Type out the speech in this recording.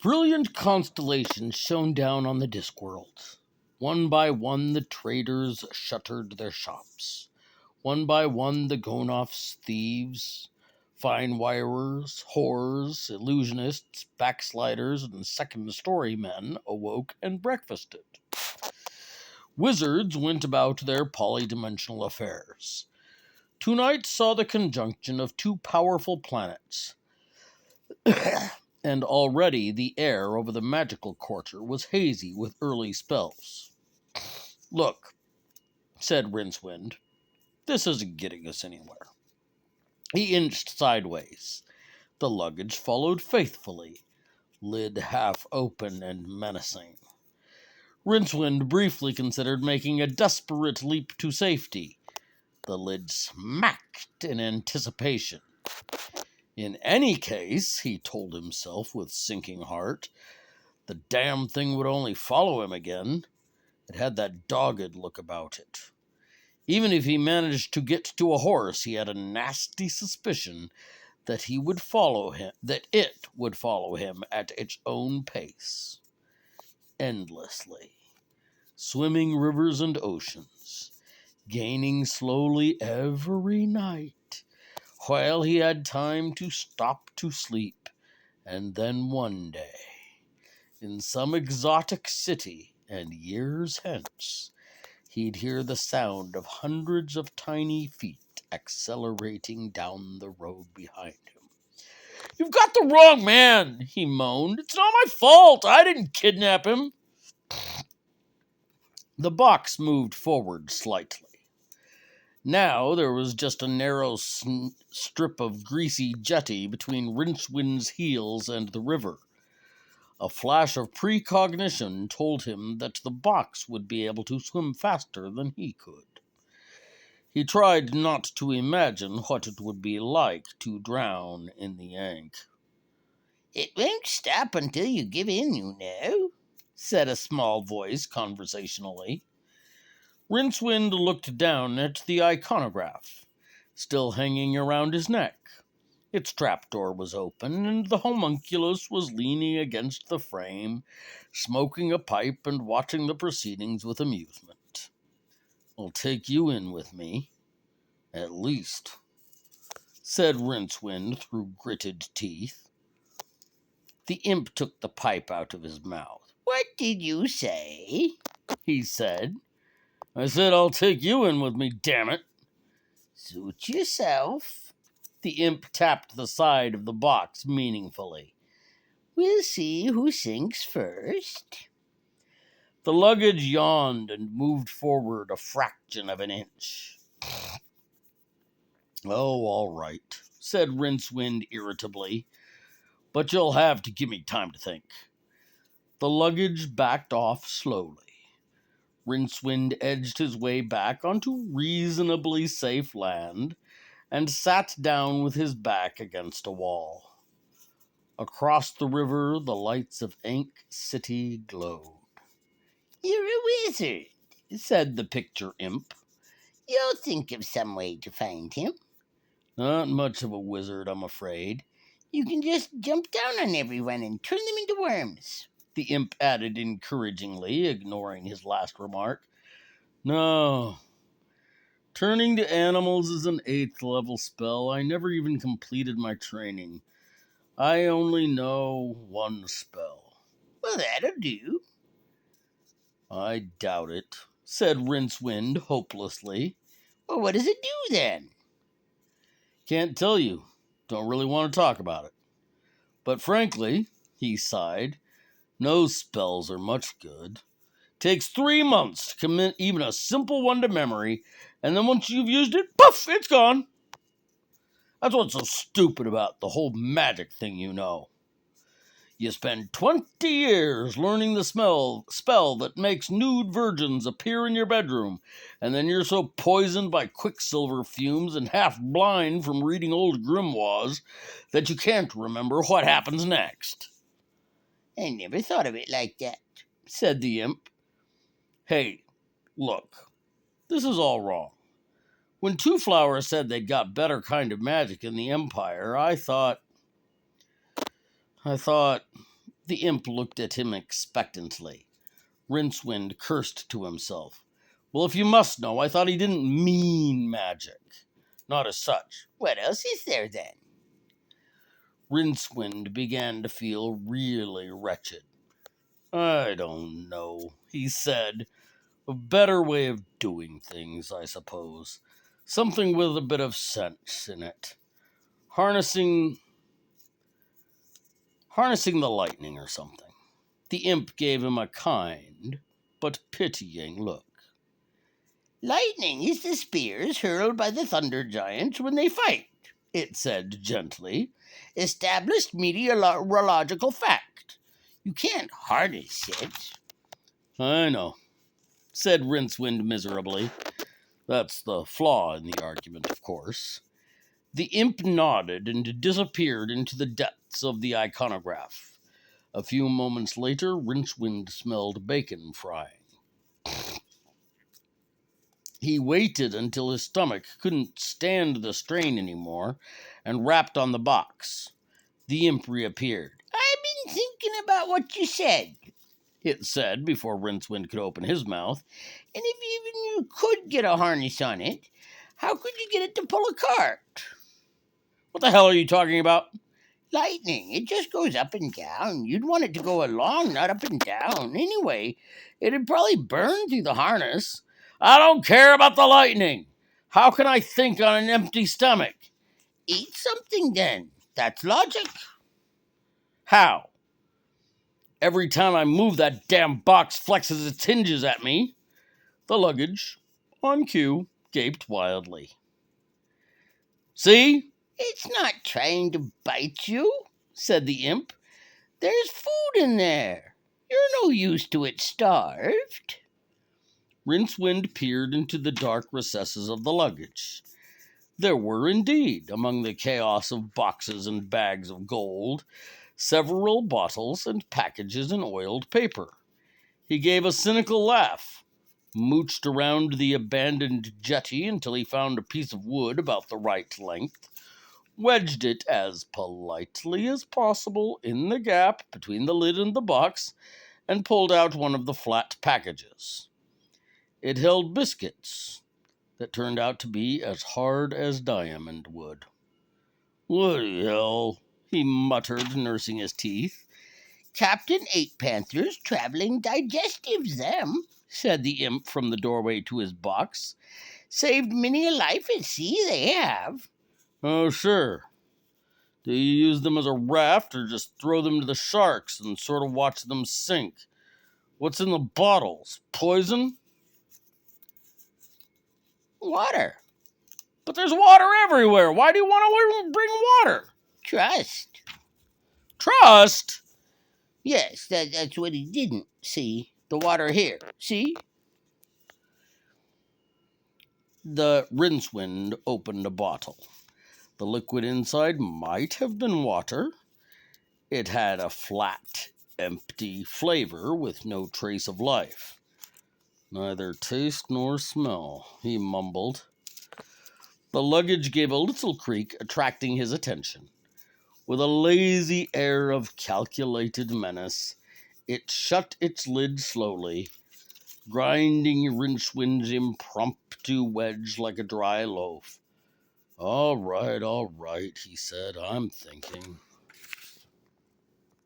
Brilliant constellations shone down on the Discworld. One by one, the traders shuttered their shops. One by one, the Gonoff's thieves, fine wirers, whores, illusionists, backsliders, and second-story men awoke and breakfasted. Wizards went about their polydimensional affairs. Tonight saw the conjunction of two powerful planets, and already the air over the magical quarter was hazy with early spells. "Look," said Rincewind, "this isn't getting us anywhere." He inched sideways. The luggage followed faithfully, lid half open and menacing. Rincewind briefly considered making a desperate leap to safety. The lid smacked in anticipation. In any case, he told himself with sinking heart, the damn thing would only follow him again. It had that dogged look about it. Even if he managed to get to a horse, he had a nasty suspicion that it would follow him at its own pace, endlessly, swimming rivers and oceans, gaining slowly every night, while he had time to stop to sleep, and then one day, in some exotic city, and years hence, he'd hear the sound of hundreds of tiny feet accelerating down the road behind him. "You've got the wrong man," he moaned. "It's not my fault. I didn't kidnap him." The box moved forward slightly. Now there was just a narrow strip of greasy jetty between Rincewind's heels and the river. A flash of precognition told him that the box would be able to swim faster than he could. He tried not to imagine what it would be like to drown in the Yank. "It won't stop until you give in, you know," said a small voice conversationally. Rincewind looked down at the iconograph, still hanging around his neck. Its trapdoor was open, and the homunculus was leaning against the frame, smoking a pipe and watching the proceedings with amusement. "I'll take you in with me, at least," said Rincewind through gritted teeth. The imp took the pipe out of his mouth. "What did you say?" he said. "I said I'll take you in with me, damn it." "Suit yourself." The imp tapped the side of the box meaningfully. "We'll see who sinks first." The luggage yawned and moved forward a fraction of an inch. "Oh, all right," said Rincewind irritably, "but you'll have to give me time to think." The luggage backed off slowly. Rincewind edged his way back onto reasonably safe land and sat down with his back against a wall. Across the river, the lights of Ink City glowed. "You're a wizard," said the picture imp. "You'll think of some way to find him." "Not much of a wizard, I'm afraid." "You can just jump down on everyone and turn them into worms," the imp added encouragingly, ignoring his last remark. "No. Turning to animals is an 8th level spell. I never even completed my training. I only know one spell." "Well, that'll do." "I doubt it," said Rincewind hopelessly. "Well, what does it do then?" "Can't tell you. Don't really want to talk about it. But frankly," he sighed, "no spells are much good. Takes 3 months to commit even a simple one to memory, and then once you've used it, poof, it's gone. That's what's so stupid about the whole magic thing, you know. You spend 20 years learning the spell that makes nude virgins appear in your bedroom, and then you're so poisoned by quicksilver fumes and half blind from reading old grimoires that you can't remember what happens next." "I never thought of it like that," said the imp. "Hey, look, this is all wrong. When Two Flowers said they'd got better kind of magic in the Empire, I thought, The imp looked at him expectantly. Rincewind cursed to himself. Well, if you must know, I thought he didn't mean magic. Not as such. What else is there then? Rincewind began to feel really wretched. I don't know, he said. A better way of doing things, I suppose. Something with a bit of sense in it. Harnessing the lightning or something. The imp gave him a kind but pitying look. Lightning is the spears hurled by the thunder giants when they fight, it said gently. Established meteorological fact. You can't harness it. I know, said Rincewind miserably. That's the flaw in the argument, of course. The imp nodded and disappeared into the depths of the iconograph. A few moments later, Rincewind smelled bacon frying. He waited until his stomach couldn't stand the strain anymore and rapped on the box. The imp reappeared. I've been thinking about what you said, it said before Rincewind could open his mouth. And if even you could get a harness on it, how could you get it to pull a cart? What the hell are you talking about? Lightning. It just goes up and down. You'd want it to go along, not up and down. Anyway, it'd probably burn through the harness. I don't care about the lightning. How can I think on an empty stomach? Eat something then. That's logic. How? Every time I move, that damn box flexes its hinges at me. The luggage, on cue, gaped wildly. See? It's not trying to bite you, said the imp. There's food in there. You're no use to it starved. Rincewind peered into the dark recesses of the luggage. There were indeed, among the chaos of boxes and bags of gold, several bottles and packages in oiled paper. He gave a cynical laugh, mooched around the abandoned jetty until he found a piece of wood about the right length, wedged it as politely as possible in the gap between the lid and the box, and pulled out one of the flat packages. It held biscuits that turned out to be as hard as diamond wood. What the hell? He muttered, nursing his teeth. Captain Eight Panthers traveling digestives, them, said the imp from the doorway to his box. Saved many a life at sea, they have. Oh, sure. Do you use them as a raft or just throw them to the sharks and sort of watch them sink? What's in the bottles? Poison? Water. But there's water everywhere. Why do you want to bring water? Trust. Trust? Yes, that's what he didn't see. The water here. See? The Rincewind opened a bottle. The liquid inside might have been water. It had a flat, empty flavor with no trace of life. Neither taste nor smell, he mumbled. The luggage gave a little creak, attracting his attention. With a lazy air of calculated menace, it shut its lid slowly, grinding Rinchewind's impromptu wedge like a dry loaf. All right, he said. I'm thinking.